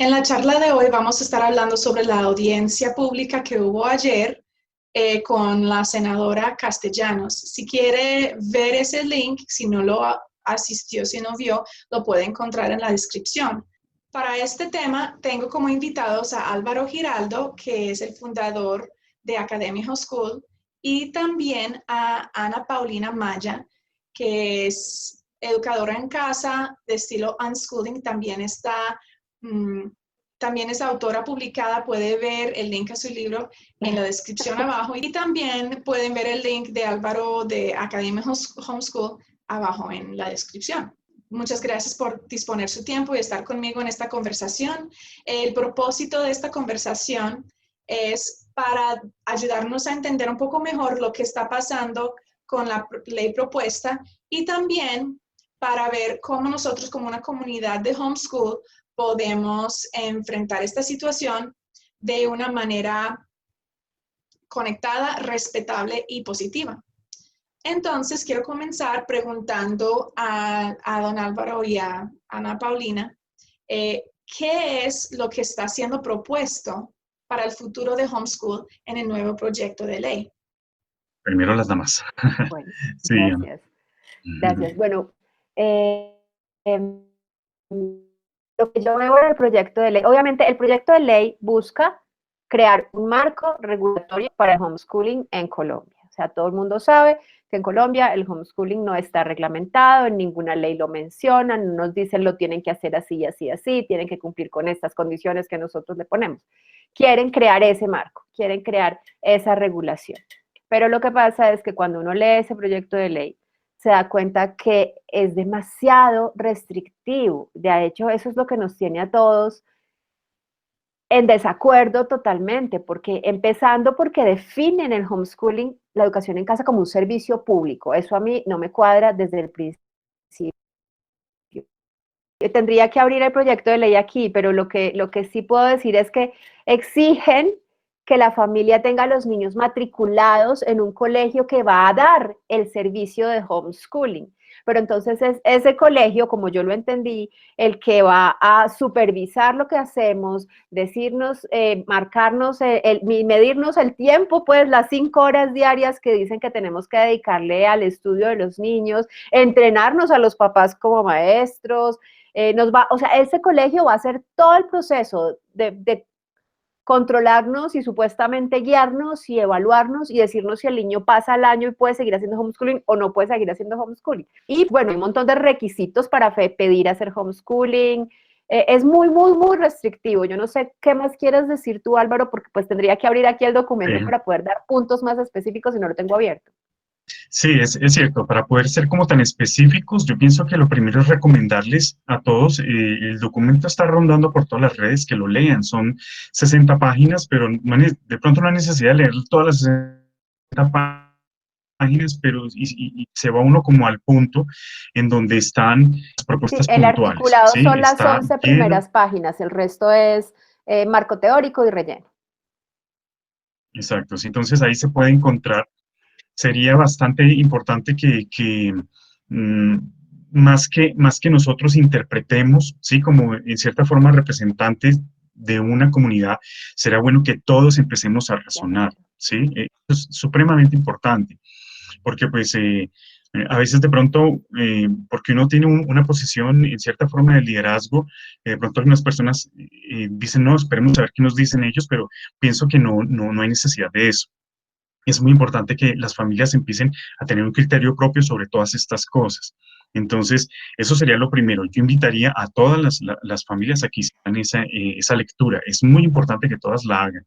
En la charla de hoy vamos a estar hablando sobre la audiencia pública que hubo ayer con la senadora Castellanos. Si quiere ver ese link, si no lo asistió, si no vio, lo puede encontrar en la descripción. Para este tema tengo como invitados a Álvaro Giraldo, que es el fundador de Academy Homeschool, y también a Ana Paulina Maya, que es educadora en casa de estilo unschooling, también es autora publicada, puede ver el link a su libro en la descripción abajo y también pueden ver el link de Álvaro de Academy Homeschool abajo en la descripción. Muchas gracias por disponer su tiempo y estar conmigo en esta conversación. El propósito de esta conversación es para ayudarnos a entender un poco mejor lo que está pasando con la ley propuesta y también para ver cómo nosotros como una comunidad de homeschool podemos enfrentar esta situación de una manera conectada, respetable y positiva. Entonces, quiero comenzar preguntando a don Álvaro y a Ana Paulina, ¿qué es lo que está siendo propuesto para el futuro de homeschool en el nuevo proyecto de ley? Primero las damas. Bueno, Sí, Ana. gracias. Gracias. Bueno, lo que yo veo en el proyecto de ley, obviamente el proyecto de ley busca crear un marco regulatorio para el homeschooling en Colombia. O sea, todo el mundo sabe que en Colombia el homeschooling no está reglamentado, en ninguna ley lo mencionan, no nos dicen lo tienen que hacer así, así, así, tienen que cumplir con estas condiciones que nosotros le ponemos. Quieren crear ese marco, quieren crear esa regulación. Pero lo que pasa es que cuando uno lee ese proyecto de ley, se da cuenta que es demasiado restrictivo. De hecho, eso es lo que nos tiene a todos en desacuerdo totalmente, porque empezando porque definen el homeschooling, la educación en casa, como un servicio público. Eso a mí no me cuadra desde el principio. Yo tendría que abrir el proyecto de ley aquí, pero lo que sí puedo decir es que exigen que la familia tenga a los niños matriculados en un colegio que va a dar el servicio de homeschooling. Pero entonces es ese colegio, como yo lo entendí, el que va a supervisar lo que hacemos, decirnos, marcarnos, medirnos el tiempo, pues las 5 horas diarias que dicen que tenemos que dedicarle al estudio de los niños, entrenarnos a los papás como maestros, o sea, ese colegio va a hacer todo el proceso de controlarnos y supuestamente guiarnos y evaluarnos y decirnos si el niño pasa el año y puede seguir haciendo homeschooling o no puede seguir haciendo homeschooling. Y bueno, hay un montón de requisitos para pedir hacer homeschooling. Es muy, muy, muy restrictivo. Yo no sé qué más quieres decir tú, Álvaro, porque pues tendría que abrir aquí el documento para poder dar puntos más específicos y no lo tengo abierto. Sí, es cierto. Para poder ser como tan específicos, yo pienso que lo primero es recomendarles a todos, el documento está rondando por todas las redes, que lo lean. Son 60 páginas, pero de pronto no hay necesidad de leer todas las 60 páginas, pero y se va uno como al punto en donde están las propuestas Sí, el puntuales, articulado ¿sí? son las Está 11 lleno. primeras páginas, el resto es marco teórico y relleno. Exacto, sí, entonces ahí se puede encontrar. Sería bastante importante que mm, más que nosotros interpretemos, ¿sí? Como en cierta forma representantes de una comunidad, será bueno que todos empecemos a razonar, ¿sí? Eso es supremamente importante, porque pues a veces de pronto, porque uno tiene una posición en cierta forma de liderazgo, de pronto algunas personas dicen, no, esperemos a ver qué nos dicen ellos, pero pienso que no hay necesidad de eso. Es muy importante que las familias empiecen a tener un criterio propio sobre todas estas cosas. Entonces, eso sería lo primero. Yo invitaría a todas las familias a que hicieran esa lectura. Es muy importante que todas la hagan.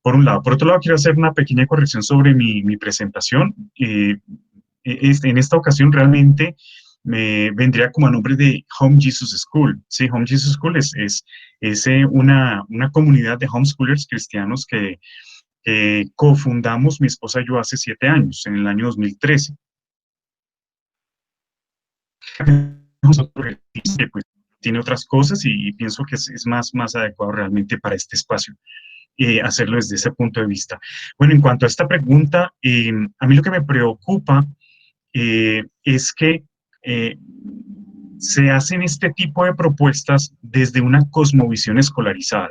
Por un lado. Por otro lado, quiero hacer una pequeña corrección sobre mi presentación. En esta ocasión realmente me vendría como a nombre de Home Jesus School. Sí, Home Jesus School es una comunidad de homeschoolers cristianos que cofundamos mi esposa y yo hace 7 años, en el año 2013. Pues, tiene otras cosas y pienso que es más adecuado realmente para este espacio hacerlo desde ese punto de vista. Bueno, en cuanto a esta pregunta, a mí lo que me preocupa es que se hacen este tipo de propuestas desde una cosmovisión escolarizada,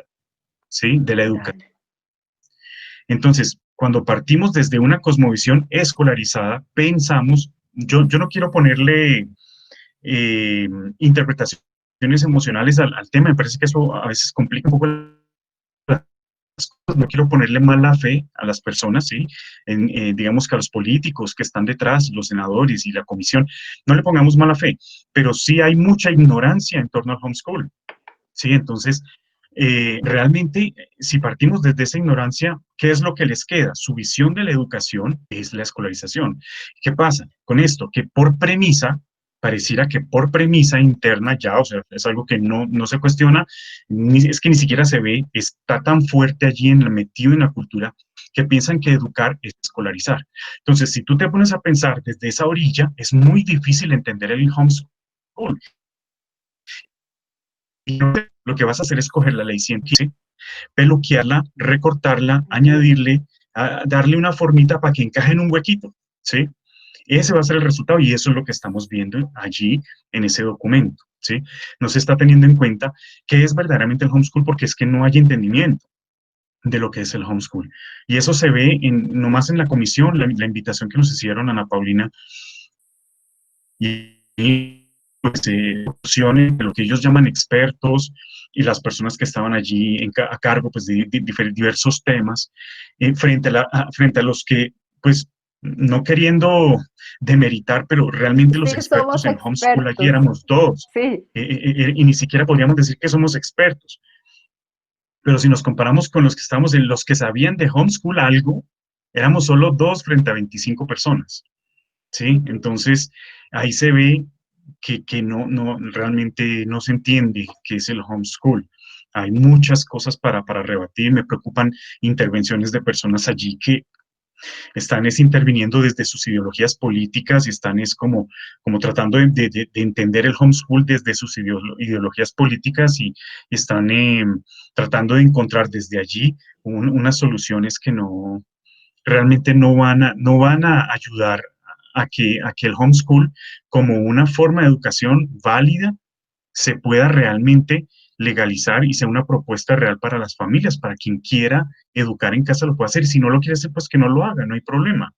¿sí? De la educación. Entonces, cuando partimos desde una cosmovisión escolarizada, pensamos, yo no quiero ponerle interpretaciones emocionales al tema, me parece que eso a veces complica un poco las cosas, no quiero ponerle mala fe a las personas, ¿sí? Digamos que a los políticos que están detrás, los senadores y la comisión, no le pongamos mala fe, pero sí hay mucha ignorancia en torno al homeschool, ¿sí? Entonces, realmente, si partimos desde esa ignorancia, ¿qué es lo que les queda? Su visión de la educación es la escolarización. ¿Qué pasa con esto? Que por premisa, pareciera que por premisa interna ya, o sea, es algo que no se cuestiona, es que ni siquiera se ve, está tan fuerte allí metido en la cultura, que piensan que educar es escolarizar. Entonces, si tú te pones a pensar desde esa orilla, es muy difícil entender el homeschool. Y lo que vas a hacer es coger la ley 115, peluquearla, recortarla, añadirle, darle una formita para que encaje en un huequito, ¿sí? Ese va a ser el resultado y eso es lo que estamos viendo allí en ese documento, ¿sí? No se está teniendo en cuenta qué es verdaderamente el homeschool porque es que no hay entendimiento de lo que es el homeschool. Y eso se ve nomás en la comisión, la invitación que nos hicieron Ana Paulina y pues, opciones de lo que ellos llaman expertos y las personas que estaban allí a cargo pues, de diversos temas, frente a los que, pues, no queriendo demeritar, pero realmente los Sí, somos expertos en homeschool allí expertos. éramos dos, Sí. y ni siquiera podríamos decir que somos expertos. Pero si nos comparamos con los que estamos en los que sabían de homeschool algo, éramos solo 2 frente a 25 personas, ¿sí? Entonces, ahí se ve que realmente no se entiende qué es el homeschool. Hay muchas cosas para rebatir, me preocupan intervenciones de personas allí que están interviniendo desde sus ideologías políticas y están como tratando de entender el homeschool desde sus ideologías políticas y están tratando de encontrar desde allí unas soluciones que realmente no van a ayudar a que el homeschool como una forma de educación válida se pueda realmente legalizar y sea una propuesta real para las familias, para quien quiera educar en casa lo puede hacer, y si no lo quiere hacer, pues que no lo haga, no hay problema.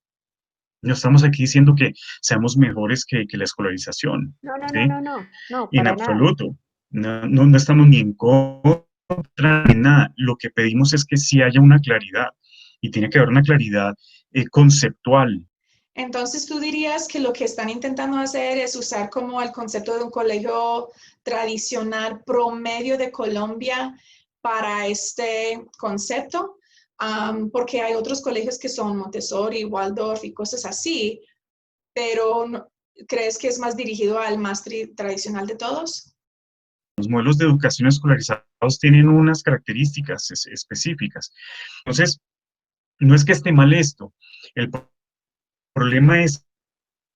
No estamos aquí diciendo que seamos mejores que la escolarización, No, no, no, ¿sí? no, no, no, En para nada. absoluto. No estamos ni en contra ni nada. Lo que pedimos es que sí haya una claridad, y tiene que haber una claridad conceptual. Entonces, ¿tú dirías que lo que están intentando hacer es usar como el concepto de un colegio tradicional promedio de Colombia para este concepto? Porque hay otros colegios que son Montessori, Waldorf y cosas así, pero ¿crees que es más dirigido al más tradicional de todos? Los modelos de educación escolarizados tienen unas características específicas. Entonces, no es que esté mal esto. El problema es,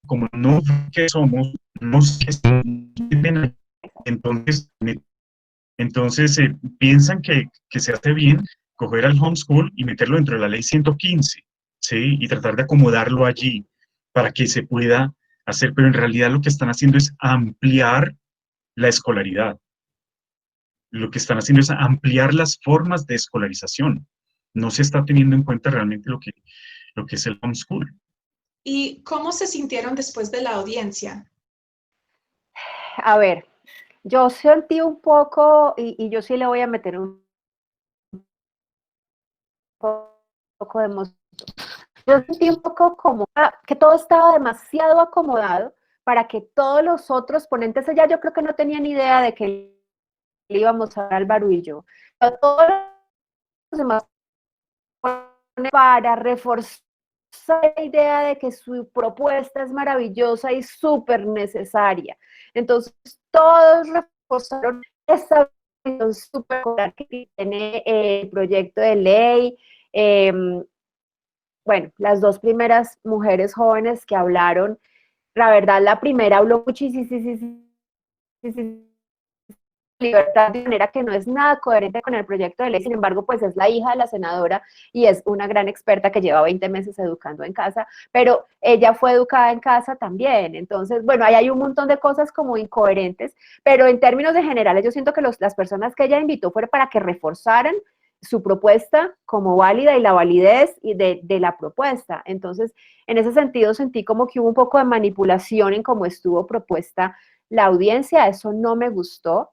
como no que somos, no sé si entonces, piensan que se hace bien coger al homeschool y meterlo dentro de la ley 115, ¿sí? Y tratar de acomodarlo allí para que se pueda hacer, pero en realidad lo que están haciendo es ampliar la escolaridad. Lo que están haciendo es ampliar las formas de escolarización. No se está teniendo en cuenta realmente lo que es el homeschool. ¿Y cómo se sintieron después de la audiencia? A ver, yo sentí un poco, y yo sí le voy a meter un poco de emoción. Yo sentí un poco como que todo estaba demasiado acomodado para que todos los otros ponentes allá, yo creo que no tenían idea de que le íbamos a dar al barullo. Pero todos los demás para reforzar la idea de que su propuesta es maravillosa y súper necesaria. Entonces, todos reforzaron esa visión súper que tiene el proyecto de ley. Bueno, las dos primeras mujeres jóvenes que hablaron, la verdad, la primera habló muchísimo libertad de manera que no es nada coherente con el proyecto de ley. Sin embargo, pues es la hija de la senadora y es una gran experta que lleva 20 meses educando en casa, pero ella fue educada en casa también. Entonces, bueno, ahí hay un montón de cosas como incoherentes, pero en términos de generales yo siento que las personas que ella invitó fueron para que reforzaran su propuesta como válida y la validez de la propuesta. Entonces, en ese sentido sentí como que hubo un poco de manipulación en cómo estuvo propuesta la audiencia, eso no me gustó.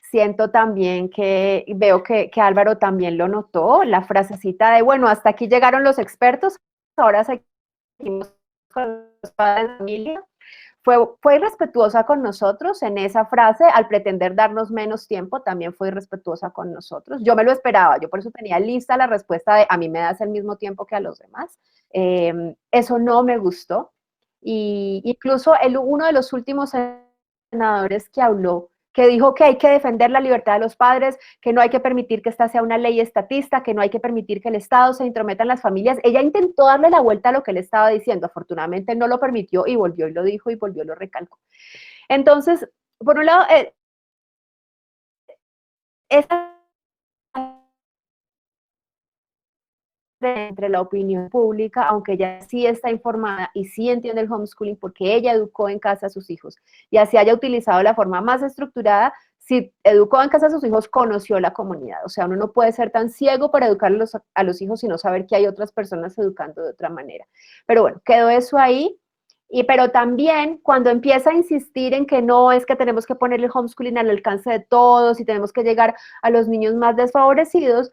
Siento también que veo que Álvaro también lo notó, la frasecita de, bueno, hasta aquí llegaron los expertos, ahora seguimos con los padres de familia. Fue irrespetuosa con nosotros en esa frase, al pretender darnos menos tiempo, también fue irrespetuosa con nosotros. Yo me lo esperaba, yo por eso tenía lista la respuesta de, a mí me das el mismo tiempo que a los demás. Eso no me gustó. Y incluso uno de los últimos senadores que habló, que dijo que hay que defender la libertad de los padres, que no hay que permitir que esta sea una ley estatista, que no hay que permitir que el Estado se intrometa en las familias. Ella intentó darle la vuelta a lo que él estaba diciendo, afortunadamente no lo permitió y volvió y lo dijo y volvió y lo recalcó. Entonces, por un lado, esa entre la opinión pública, aunque ella sí está informada y sí entiende el homeschooling porque ella educó en casa a sus hijos y así haya utilizado la forma más estructurada, si educó en casa a sus hijos, conoció la comunidad. O sea, uno no puede ser tan ciego para educar a los hijos y no saber que hay otras personas educando de otra manera. Pero bueno, quedó eso ahí. Pero también cuando empieza a insistir en que no, es que tenemos que poner el homeschooling al alcance de todos y tenemos que llegar a los niños más desfavorecidos,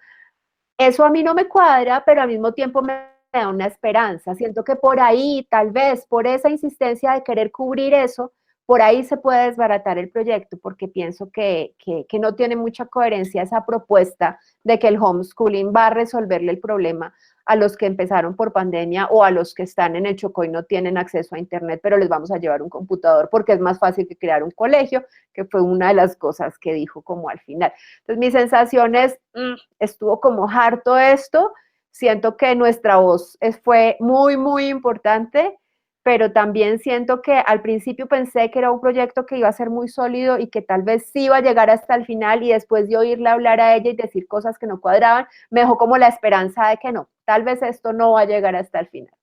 eso a mí no me cuadra, pero al mismo tiempo me da una esperanza. Siento que por ahí, tal vez, por esa insistencia de querer cubrir eso, por ahí se puede desbaratar el proyecto, porque pienso que no tiene mucha coherencia esa propuesta de que el homeschooling va a resolverle el problema a los que empezaron por pandemia o a los que están en el Chocó y no tienen acceso a internet, pero les vamos a llevar un computador porque es más fácil que crear un colegio, que fue una de las cosas que dijo como al final. Entonces mi sensación es, estuvo como harto esto, siento que nuestra voz fue muy, muy importante, pero también siento que al principio pensé que era un proyecto que iba a ser muy sólido y que tal vez sí iba a llegar hasta el final, y después de oírla hablar a ella y decir cosas que no cuadraban, me dejó como la esperanza de que no, tal vez esto no va a llegar hasta el final.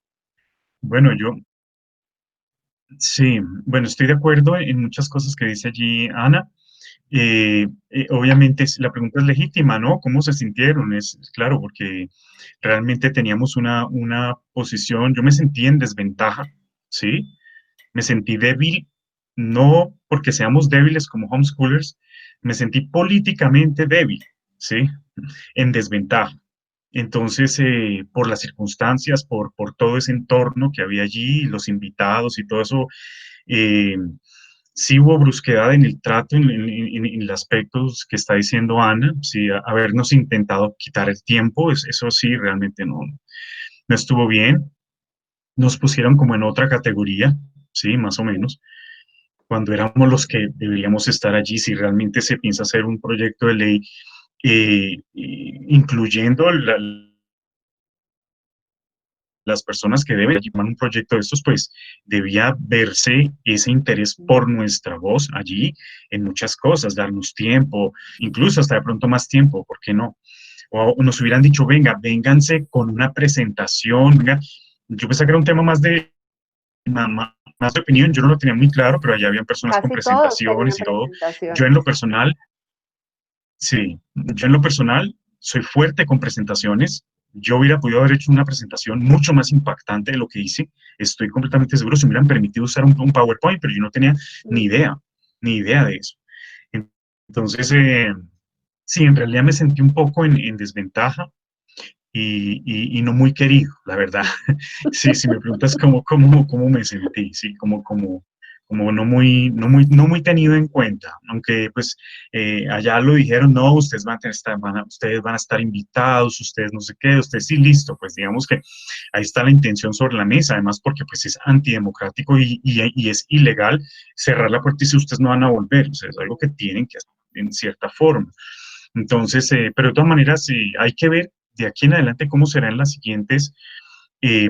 Bueno, sí, bueno, estoy de acuerdo en muchas cosas que dice allí Ana. Obviamente la pregunta es legítima, ¿no? ¿Cómo se sintieron? Es claro, porque realmente teníamos una posición, yo me sentí en desventaja, ¿sí? Me sentí débil, no porque seamos débiles como homeschoolers, me sentí políticamente débil, ¿sí? En desventaja. Entonces, por las circunstancias, por todo ese entorno que había allí, los invitados y todo eso, eh, sí hubo brusquedad en el trato, en el aspecto que está diciendo Ana, sí, habernos intentado quitar el tiempo, eso sí, realmente no estuvo bien. Nos pusieron como en otra categoría, sí, más o menos, cuando éramos los que deberíamos estar allí, si realmente se piensa hacer un proyecto de ley incluyendo las personas que deben llevar un proyecto de estos, pues debía verse ese interés por nuestra voz allí en muchas cosas, darnos tiempo, incluso hasta de pronto más tiempo, ¿por qué no? O nos hubieran dicho, venga, vénganse con una presentación, venga. Yo pensé que era un tema más de opinión, yo no lo tenía muy claro, pero allá habían personas con Casi todos tenían presentaciones y todo. Yo en presentaciones. lo personal, sí, yo en lo personal soy fuerte con presentaciones. Yo hubiera podido haber hecho una presentación mucho más impactante de lo que hice. Estoy completamente seguro si me hubieran permitido usar un PowerPoint, pero yo no tenía ni idea de eso. Entonces, sí, en realidad me sentí un poco en desventaja y no muy querido, la verdad. Sí, si me preguntas cómo me sentí, sí, como no muy tenido en cuenta, aunque pues allá lo dijeron, no, ustedes ustedes van a estar invitados, ustedes no sé qué, ustedes sí, listo, pues digamos que ahí está la intención sobre la mesa, además porque pues es antidemocrático y es ilegal cerrar la puerta y si ustedes no van a volver, o sea, es algo que tienen que hacer en cierta forma. Entonces, pero de todas maneras, hay que ver de aquí en adelante cómo serán las siguientes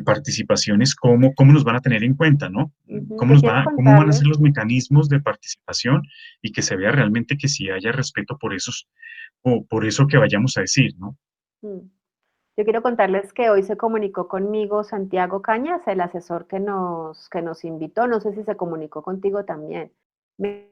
participaciones, cómo nos van a tener en cuenta, ¿no? Yo quiero ¿Cómo van a ser contarles, los mecanismos de participación y que se vea realmente que sí haya respeto por eso que vayamos a decir, ¿no? mm, yo quiero contarles que hoy se comunicó conmigo Santiago Cañas, el asesor que nos invitó, no sé si se comunicó contigo también. Me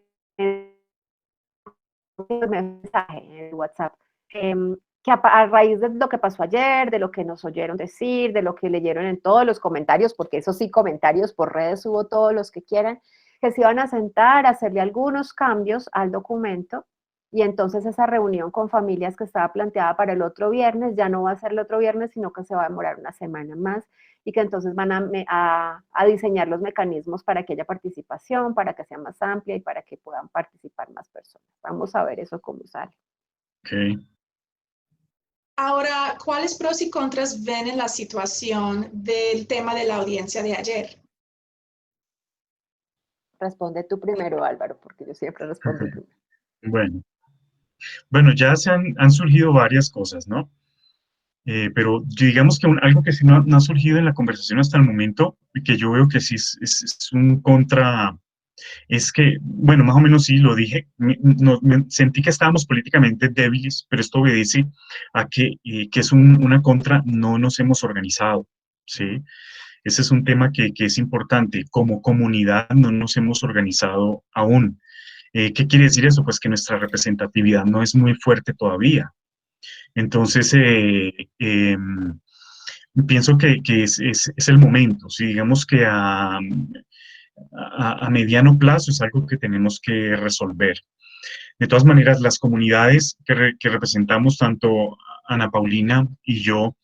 un mensaje en el WhatsApp, que a raíz de lo que pasó ayer, de lo que nos oyeron decir, de lo que leyeron en todos los comentarios, porque eso sí, comentarios por redes hubo todos los que quieran, que se iban a sentar a hacerle algunos cambios al documento y entonces esa reunión con familias que estaba planteada para el otro viernes ya no va a ser el otro viernes, sino que se va a demorar una semana más y que entonces van a diseñar los mecanismos para que haya participación, para que sea más amplia y para que puedan participar más personas. Vamos a ver eso cómo sale. Okay. Ahora, ¿cuáles pros y contras ven en la situación del tema de la audiencia de ayer? Responde tú primero, Álvaro, porque yo siempre respondo primero. Bueno, bueno, ya han surgido varias cosas, ¿no? Pero digamos que algo que sí no ha surgido en la conversación hasta el momento, y que yo veo que sí es un contra, es que, bueno, más o menos sí lo dije, sentí que estábamos políticamente débiles, pero esto obedece a que es una contra, no nos hemos organizado, ¿sí? Ese es un tema que es importante. Como comunidad no nos hemos organizado aún. ¿Qué quiere decir eso? Pues que nuestra representatividad no es muy fuerte todavía. Entonces, pienso que es el momento. Si digamos que a mediano plazo es algo que tenemos que resolver. De todas maneras, las comunidades que representamos, tanto Ana Paulina y yo,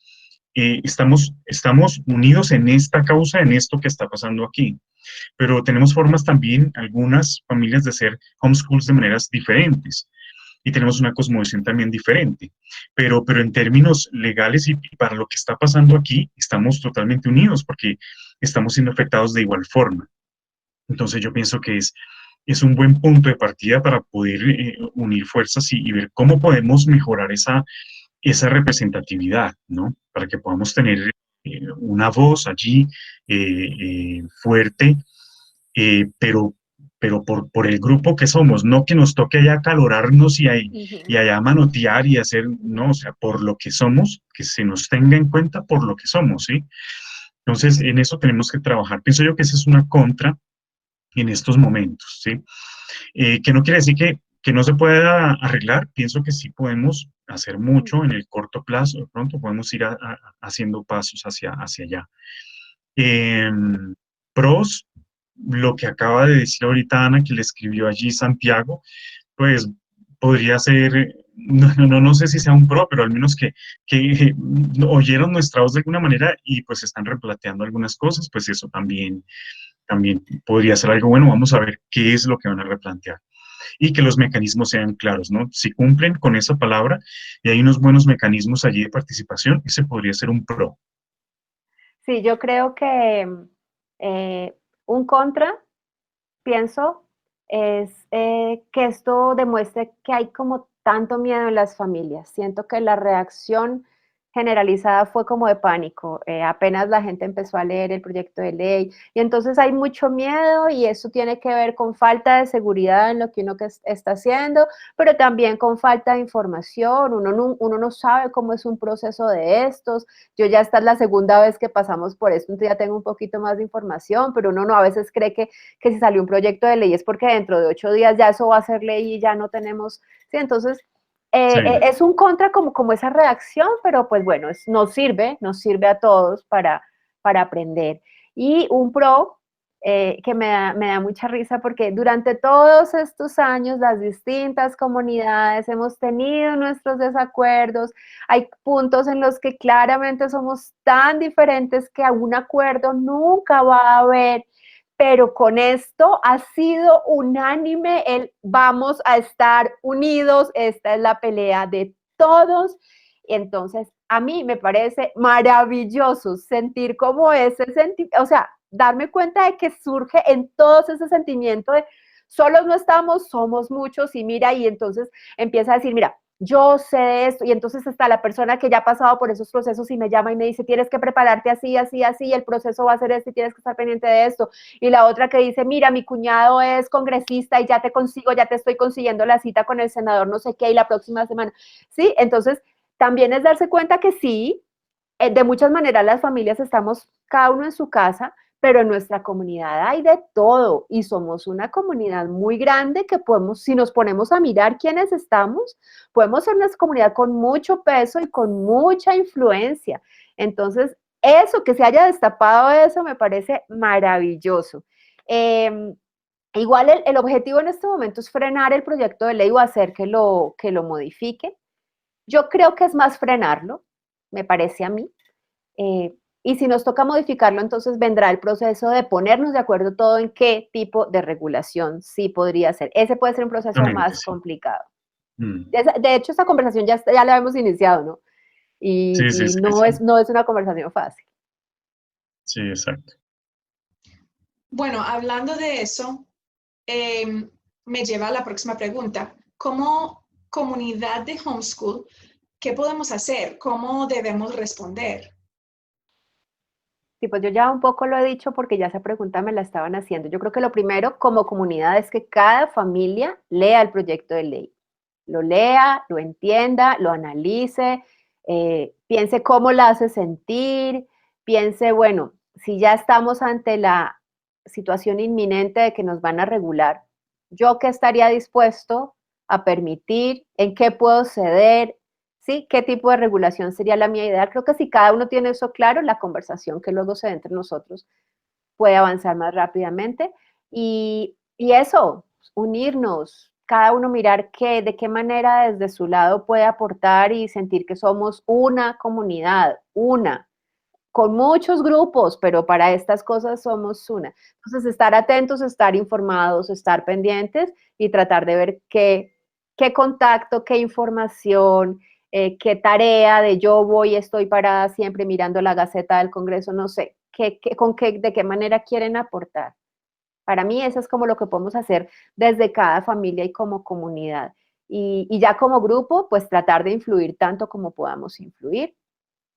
estamos unidos en esta causa, en esto que está pasando aquí. Pero tenemos formas también, algunas familias, de hacer homeschools de maneras diferentes. Y tenemos una cosmovisión también diferente. Pero en términos legales y para lo que está pasando aquí, estamos totalmente unidos porque estamos siendo afectados de igual forma. Entonces yo pienso que es un buen punto de partida para poder unir fuerzas y ver cómo podemos mejorar esa representatividad, ¿no? Para que podamos tener una voz allí fuerte, pero por el grupo que somos, no que nos toque allá acalorarnos y allá manotear y hacer, no, o sea, por lo que somos, que se nos tenga en cuenta por lo que somos, ¿sí? Entonces, en eso tenemos que trabajar. Pienso yo que esa es una contra en estos momentos, ¿sí? Que no quiere decir que no se pueda arreglar, pienso que sí podemos hacer mucho en el corto plazo, de pronto podemos ir haciendo pasos hacia allá. Pros, lo que acaba de decir ahorita Ana, que le escribió allí Santiago, pues podría ser, no sé si sea un pro, pero al menos que oyeron nuestra voz de alguna manera y pues están replanteando algunas cosas, pues eso también podría ser algo bueno. Vamos a ver qué es lo que van a replantear y que los mecanismos sean claros, ¿no? Si cumplen con esa palabra y hay unos buenos mecanismos allí de participación, ese podría ser un pro. Sí, yo creo que un contra, pienso, es que esto demuestre que hay como tanto miedo en las familias. Siento que la reacción generalizada fue como de pánico. Apenas la gente empezó a leer el proyecto de ley y entonces hay mucho miedo y eso tiene que ver con falta de seguridad en lo que uno está haciendo, pero también con falta de información. Uno no sabe cómo es un proceso de estos. Yo ya esta es la segunda vez que pasamos por esto, entonces ya tengo un poquito más de información, pero uno no a veces cree que si salió un proyecto de ley es porque dentro de 8 días ya eso va a ser ley y ya no tenemos, sí, entonces Sí. es un contra como esa reacción, pero pues bueno, nos sirve a todos para aprender. Y un pro que me da mucha risa porque durante todos estos años las distintas comunidades hemos tenido nuestros desacuerdos, hay puntos en los que claramente somos tan diferentes que a un acuerdo nunca va a haber, pero con esto ha sido unánime el vamos a estar unidos, esta es la pelea de todos. Entonces, a mí me parece maravilloso sentir como ese sentimiento, o sea, darme cuenta de que surge en todos ese sentimiento de solos no estamos, somos muchos y mira, y entonces empieza a decir, mira, yo sé de esto, y entonces está la persona que ya ha pasado por esos procesos y me llama y me dice, tienes que prepararte así, así, así, y el proceso va a ser este y tienes que estar pendiente de esto. Y la otra que dice, mira, mi cuñado es congresista y ya te consigo, ya te estoy consiguiendo la cita con el senador no sé qué y la próxima semana. Sí, entonces también es darse cuenta que sí, de muchas maneras las familias estamos cada uno en su casa, pero en nuestra comunidad hay de todo y somos una comunidad muy grande que podemos, si nos ponemos a mirar quiénes estamos, podemos ser una comunidad con mucho peso y con mucha influencia. Entonces, eso, que se haya destapado eso, me parece maravilloso. Igual el objetivo en este momento es frenar el proyecto de ley o hacer que lo modifique. Yo creo que es más frenarlo, me parece a mí. Y si nos toca modificarlo, entonces vendrá el proceso de ponernos de acuerdo todo en qué tipo de regulación sí podría ser. Ese puede ser un proceso Exactamente, más sí. complicado. Mm. De hecho, esta conversación ya la hemos iniciado, ¿no? Sí, sí, Y sí, sí, no es una conversación fácil. sí, exacto. Bueno, hablando de eso, me lleva a la próxima pregunta. Como comunidad de homeschool, ¿qué podemos hacer? ¿Cómo debemos responder? Sí, pues yo ya un poco lo he dicho porque ya esa pregunta me la estaban haciendo. Yo creo que lo primero como comunidad es que cada familia lea el proyecto de ley. Lo lea, lo entienda, lo analice, piense cómo la hace sentir, piense, bueno, si ya estamos ante la situación inminente de que nos van a regular, ¿yo qué estaría dispuesto a permitir? ¿En qué puedo ceder? ¿Sí? ¿Qué tipo de regulación sería la mía ideal? Creo que si cada uno tiene eso claro, la conversación que luego se da entre nosotros puede avanzar más rápidamente. Y eso, unirnos, cada uno mirar de qué manera desde su lado puede aportar y sentir que somos una comunidad, una, con muchos grupos, pero para estas cosas somos una. Entonces, estar atentos, estar informados, estar pendientes y tratar de ver qué contacto, qué información, qué tarea de yo voy, estoy parada siempre mirando la Gaceta del Congreso, no sé, de qué manera quieren aportar. Para mí eso es como lo que podemos hacer desde cada familia y como comunidad. Y ya como grupo, pues tratar de influir tanto como podamos influir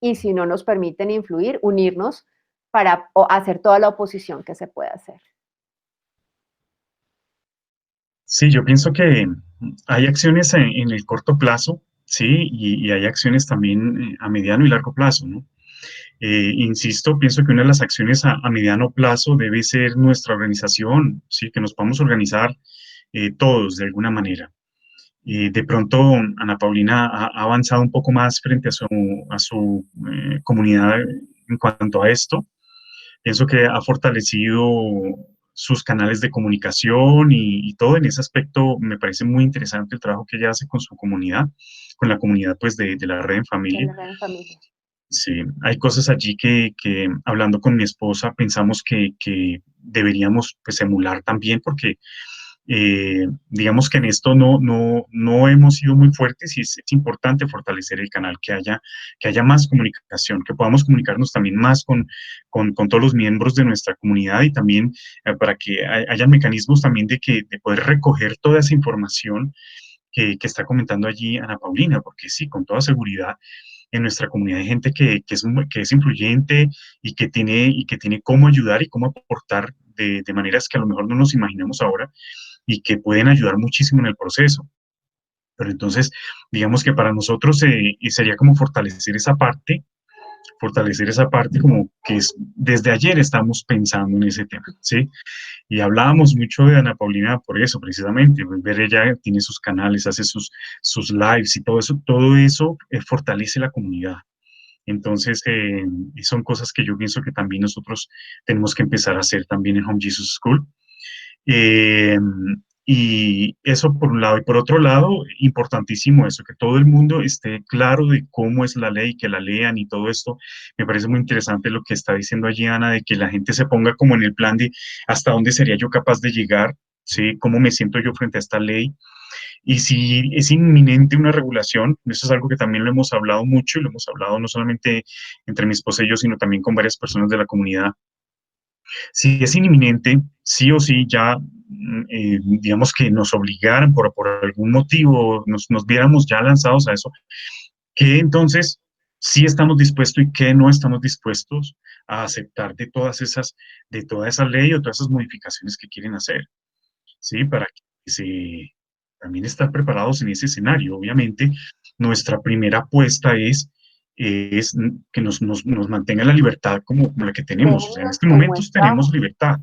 y si no nos permiten influir, unirnos para hacer toda la oposición que se pueda hacer. Sí, yo pienso que hay acciones en el corto plazo, sí, y hay acciones también a mediano y largo plazo, ¿no? Insisto, pienso que una de las acciones a mediano plazo debe ser nuestra organización, sí, que nos podamos organizar todos de alguna manera. De pronto, Ana Paulina ha avanzado un poco más frente a su comunidad en cuanto a esto. Pienso que ha fortalecido sus canales de comunicación y todo en ese aspecto me parece muy interesante el trabajo que ella hace con su comunidad, con la comunidad pues de la red en De familia. la gran familia. Sí, hay cosas allí que hablando con mi esposa pensamos que deberíamos pues emular también porque digamos que en esto no hemos sido muy fuertes y es importante fortalecer el canal, que haya más comunicación, que podamos comunicarnos también más con todos los miembros de nuestra comunidad y también para que haya mecanismos también de poder recoger toda esa información que está comentando allí Ana Paulina, porque sí, con toda seguridad en nuestra comunidad hay gente que es influyente y que tiene cómo ayudar y cómo aportar de maneras que a lo mejor no nos imaginamos ahora y que pueden ayudar muchísimo en el proceso. Pero entonces, digamos que para nosotros sería como fortalecer esa parte como que es, desde ayer estamos pensando en ese tema, ¿sí? Y hablábamos mucho de Ana Paulina por eso, precisamente, pues ver ella tiene sus canales, hace sus lives y todo eso fortalece la comunidad. Entonces, son cosas que yo pienso que también nosotros tenemos que empezar a hacer también en Home Jesus School. Eh, y eso por un lado. Y por otro lado, importantísimo eso, que todo el mundo esté claro de cómo es la ley, que la lean y todo esto. Me parece muy interesante lo que está diciendo allí Ana, de que la gente se ponga como en el plan de hasta dónde sería yo capaz de llegar, ¿sí? ¿Cómo me siento yo frente a esta ley? Y si es inminente una regulación, eso es algo que también lo hemos hablado mucho y lo hemos hablado no solamente entre mi esposa y yo, sino también con varias personas de la comunidad Si es inminente, sí o sí, ya, digamos que nos obligaran por algún motivo, nos viéramos ya lanzados a eso, que entonces sí estamos dispuestos y que no estamos dispuestos a aceptar de toda esa ley o todas esas modificaciones que quieren hacer, ¿sí? Para que también estar preparados en ese escenario. Obviamente, nuestra primera apuesta es que nos mantenga la libertad como la que tenemos. O sea, en Déjennos este como momento tenemos estamos. libertad.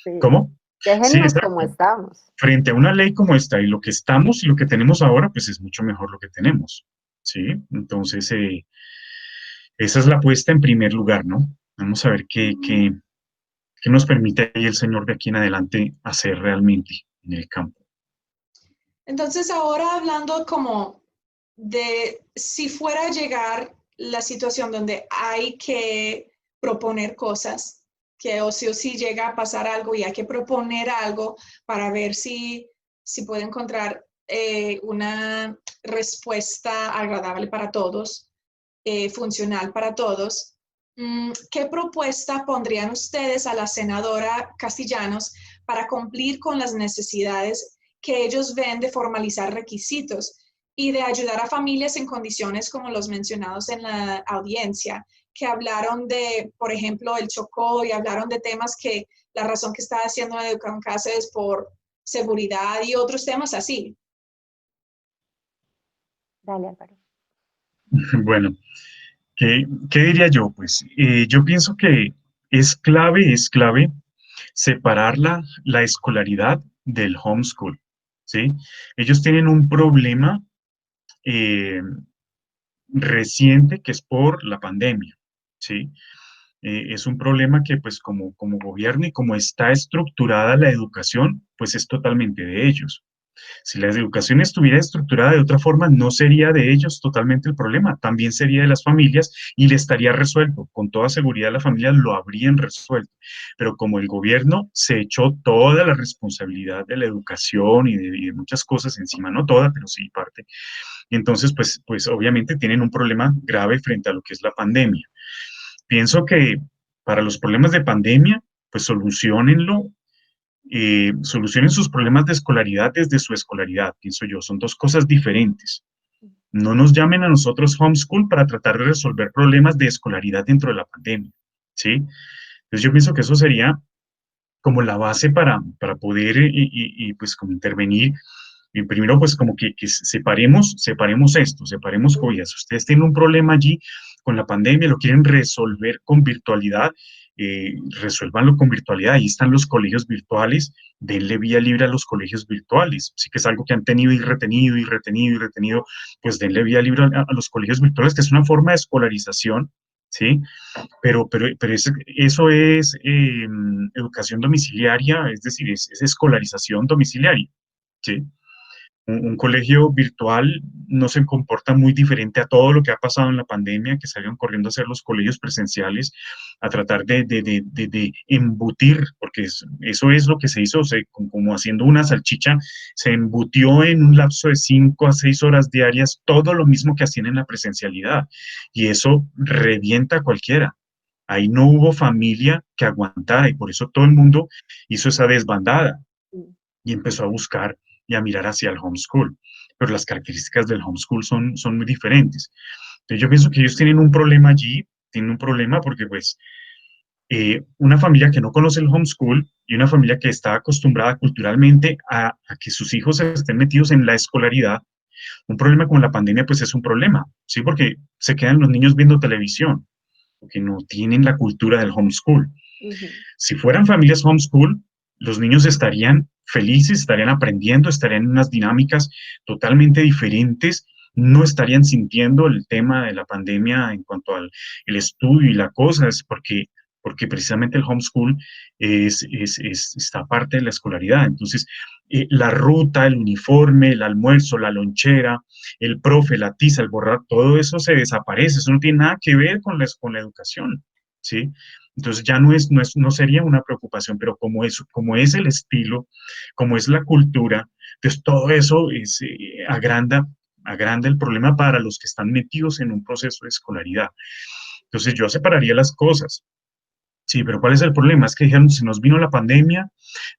Sí. ¿Cómo? Sí, Déjennos como exacto. estamos. Frente a una ley como esta y lo que estamos y lo que tenemos ahora, pues es mucho mejor lo que tenemos. ¿Sí? Entonces, esa es la apuesta en primer lugar, ¿no? Vamos a ver qué nos permite ahí el Señor de aquí en adelante hacer realmente en el campo. Entonces, ahora hablando como de si fuera a llegar la situación donde hay que proponer cosas, que o sí llega a pasar algo y hay que proponer algo para ver si puede encontrar una respuesta agradable para todos, funcional para todos. ¿Qué propuesta pondrían ustedes a la senadora Castellanos para cumplir con las necesidades que ellos ven de formalizar requisitos y de ayudar a familias en condiciones como los mencionados en la audiencia, que hablaron de, por ejemplo, el Chocó y hablaron de temas que la razón que está haciendo la educación en casa es por seguridad y otros temas así? Dale, Álvaro. Bueno, ¿qué diría yo? Pues yo pienso que es clave separar la escolaridad del homeschool, ¿sí? Ellos tienen un problema eh, reciente que es por la pandemia, ¿sí? Es un problema que pues como gobierno y como está estructurada la educación, pues es totalmente de ellos. Si la educación estuviera estructurada de otra forma, no sería de ellos totalmente el problema, también sería de las familias y le estaría resuelto. Con toda seguridad las familias lo habrían resuelto. Pero como el gobierno se echó toda la responsabilidad de la educación y de muchas cosas encima, no toda, pero sí parte, entonces pues obviamente tienen un problema grave frente a lo que es la pandemia. Pienso que para los problemas de pandemia, pues solucionen sus problemas de escolaridad desde su escolaridad, pienso yo, son dos cosas diferentes. No nos llamen a nosotros homeschool para tratar de resolver problemas de escolaridad dentro de la pandemia, ¿sí? Entonces yo pienso que eso sería como la base para poder pues como intervenir. Y primero pues como que separemos esto, separemos joyas. Ustedes tienen un problema allí con la pandemia, lo quieren resolver con virtualidad, resuélvanlo con virtualidad. Ahí están los colegios virtuales, denle vía libre a los colegios virtuales. Sí que es algo que han tenido y retenido y retenido y retenido, pues denle vía libre a los colegios virtuales, que es una forma de escolarización, ¿sí? Pero eso es educación domiciliaria, es decir, es escolarización domiciliaria, ¿sí? Un colegio virtual no se comporta muy diferente a todo lo que ha pasado en la pandemia, que salieron corriendo a hacer los colegios presenciales, a tratar de embutir, porque eso es lo que se hizo, como haciendo una salchicha, se embutió en un lapso de 5 a 6 horas diarias todo lo mismo que hacían en la presencialidad, y eso revienta a cualquiera. Ahí no hubo familia que aguantara, y por eso todo el mundo hizo esa desbandada y empezó a buscar y a mirar hacia el homeschool. Pero las características del homeschool son muy diferentes. Entonces yo pienso que ellos tienen un problema allí, tienen un problema porque pues una familia que no conoce el homeschool y una familia que está acostumbrada culturalmente a que sus hijos estén metidos en la escolaridad, un problema con la pandemia pues es un problema, ¿sí? Porque se quedan los niños viendo televisión, porque no tienen la cultura del homeschool. Si fueran familias homeschool, los niños estarían felices, estarían aprendiendo, estarían en unas dinámicas totalmente diferentes, no estarían sintiendo el tema de la pandemia en cuanto al el estudio y la cosa, es porque precisamente el homeschool está parte de la escolaridad. Entonces, la ruta, el uniforme, el almuerzo, la lonchera, el profe, la tiza, el borrar, todo eso se desaparece, eso no tiene nada que ver con la educación, ¿sí? Entonces ya no sería una preocupación, pero como es el estilo, como es la cultura, entonces todo eso agranda el problema para los que están metidos en un proceso de escolaridad. Entonces yo separaría las cosas. Sí, pero ¿cuál es el problema? Es que dijeron, se nos vino la pandemia,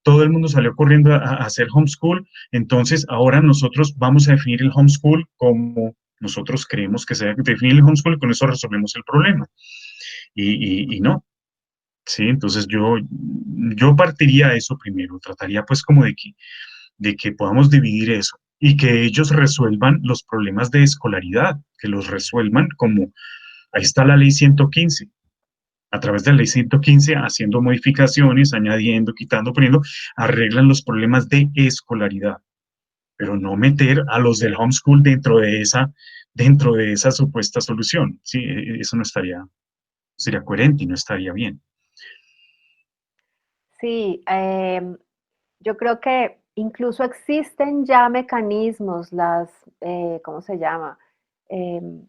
todo el mundo salió corriendo a hacer homeschool, entonces ahora nosotros vamos a definir el homeschool como nosotros creemos que se debe definir el homeschool y con eso resolvemos el problema. Y no, ¿sí? Entonces yo partiría de eso primero, trataría pues como de que podamos dividir eso y que ellos resuelvan los problemas de escolaridad, que los resuelvan como, ahí está la ley 115, a través de la ley 115, haciendo modificaciones, añadiendo, quitando, poniendo, arreglan los problemas de escolaridad, pero no meter a los del homeschool dentro de esa supuesta solución. Sí, eso no sería coherente y no estaría bien. Sí, yo creo que incluso existen ya mecanismos, ¿cómo se llama? Em,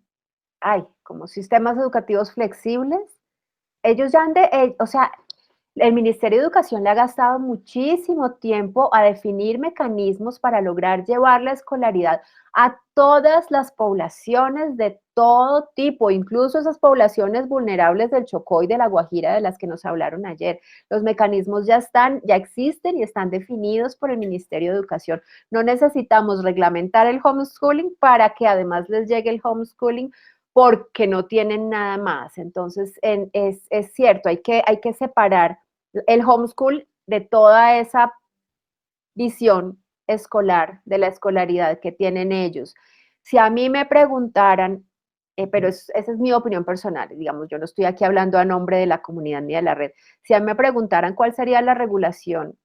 como sistemas educativos flexibles. Ellos ya o sea, el Ministerio de Educación le ha gastado muchísimo tiempo a definir mecanismos para lograr llevar la escolaridad a todas las poblaciones de todo tipo, incluso esas poblaciones vulnerables del Chocó y de la Guajira de las que nos hablaron ayer. Los mecanismos ya existen y están definidos por el Ministerio de Educación. No necesitamos reglamentar el homeschooling para que además les llegue el homeschooling porque no tienen nada más. Entonces, es cierto, hay que separar el homeschool de toda esa visión escolar, de la escolaridad que tienen ellos. Si a mí me preguntaran, pero esa es mi opinión personal, digamos, yo no estoy aquí hablando a nombre de la comunidad ni de la red, si a mí me preguntaran cuál sería la regulación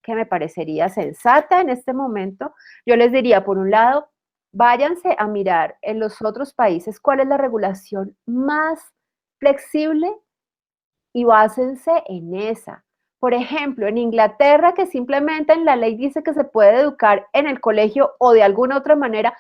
que me parecería sensata en este momento, yo les diría, por un lado, váyanse a mirar en los otros países cuál es la regulación más flexible y básense en esa. Por ejemplo, en Inglaterra, que simplemente en la ley dice que se puede educar en el colegio o de alguna otra manera,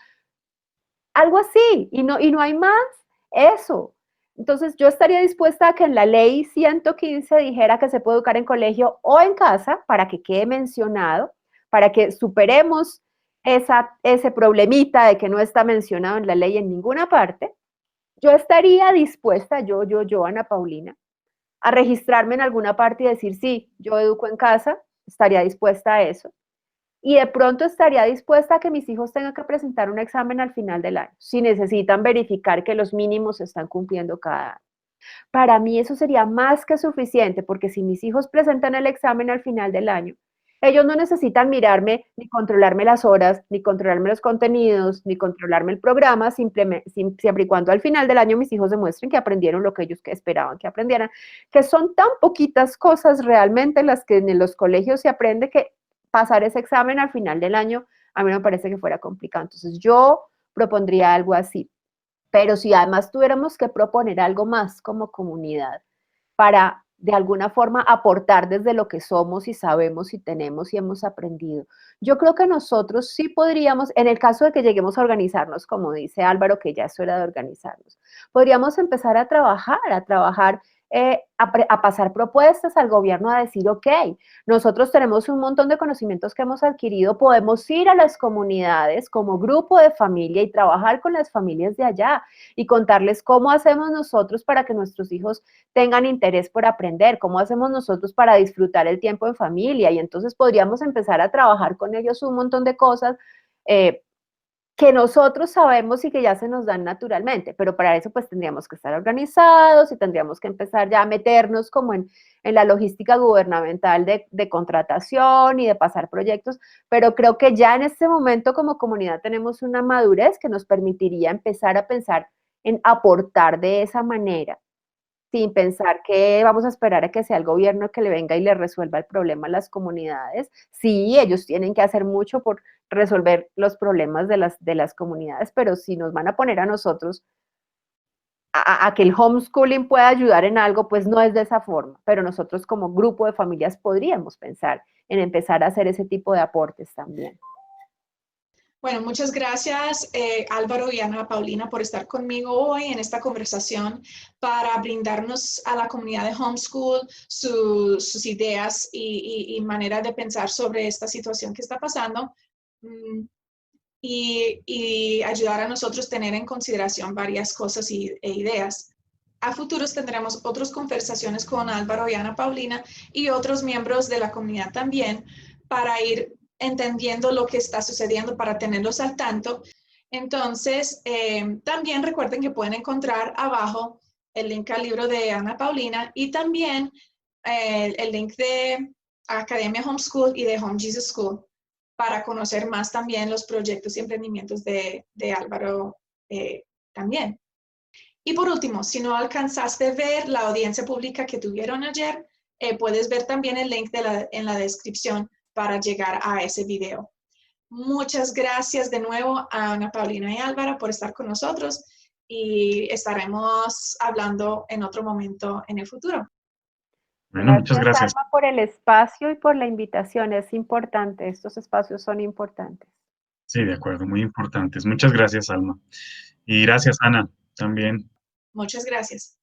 algo así, y no hay más, eso. Entonces, yo estaría dispuesta a que en la ley 115 dijera que se puede educar en colegio o en casa, para que quede mencionado, para que superemos ese problemita de que no está mencionado en la ley en ninguna parte. Yo estaría dispuesta, Ana Paulina, a registrarme en alguna parte y decir, sí, yo educo en casa, estaría dispuesta a eso. Y de pronto estaría dispuesta a que mis hijos tengan que presentar un examen al final del año, si necesitan verificar que los mínimos se están cumpliendo cada año. Para mí eso sería más que suficiente, porque si mis hijos presentan el examen al final del año, ellos no necesitan mirarme, ni controlarme las horas, ni controlarme los contenidos, ni controlarme el programa, siempre y cuando al final del año mis hijos demuestren que aprendieron lo que ellos esperaban que aprendieran, que son tan poquitas cosas realmente las que en los colegios se aprende, que pasar ese examen al final del año a mí no me parece que fuera complicado. Entonces yo propondría algo así. Pero si además tuviéramos que proponer algo más como comunidad para de alguna forma aportar desde lo que somos y sabemos y tenemos y hemos aprendido, yo creo que nosotros sí podríamos, en el caso de que lleguemos a organizarnos, como dice Álvaro, que ya es hora de organizarnos, podríamos empezar a trabajar, a pasar propuestas al gobierno, a decir, ok, nosotros tenemos un montón de conocimientos que hemos adquirido, podemos ir a las comunidades como grupo de familia y trabajar con las familias de allá y contarles cómo hacemos nosotros para que nuestros hijos tengan interés por aprender, cómo hacemos nosotros para disfrutar el tiempo en familia. Y entonces podríamos empezar a trabajar con ellos un montón de cosas que nosotros sabemos y que ya se nos dan naturalmente, pero para eso pues tendríamos que estar organizados y tendríamos que empezar ya a meternos como en la logística gubernamental de contratación y de pasar proyectos, pero creo que ya en este momento como comunidad tenemos una madurez que nos permitiría empezar a pensar en aportar de esa manera, sin pensar que vamos a esperar a que sea el gobierno que le venga y le resuelva el problema a las comunidades. Sí, ellos tienen que hacer mucho por resolver los problemas de las comunidades, pero si nos van a poner a nosotros a que el homeschooling pueda ayudar en algo, pues no es de esa forma, pero nosotros como grupo de familias podríamos pensar en empezar a hacer ese tipo de aportes también. Bueno, muchas gracias Álvaro y Ana Paulina por estar conmigo hoy en esta conversación para brindarnos a la comunidad de homeschool sus ideas y maneras de pensar sobre esta situación que está pasando y ayudar a nosotros a tener en consideración varias cosas e ideas. a futuros tendremos otras conversaciones con Álvaro y Ana Paulina y otros miembros de la comunidad también para ir entendiendo lo que está sucediendo, para tenerlos al tanto. Entonces, también recuerden que pueden encontrar abajo el link al libro de Ana Paulina y también el link de Academia Homeschool y de Home Jesus School para conocer más también los proyectos y emprendimientos de Álvaro también. Y por último, si no alcanzaste a ver la audiencia pública que tuvieron ayer, puedes ver también el link en la descripción para llegar a ese video. Muchas gracias de nuevo a Ana Paulina y Álvaro por estar con nosotros y estaremos hablando en otro momento en el futuro. Bueno, muchas Gracias, gracias. Alma, por el espacio y por la invitación. Es importante, estos espacios son importantes. Sí, de acuerdo, muy importantes. Muchas gracias, Alma. Y gracias, Ana, también. Muchas gracias.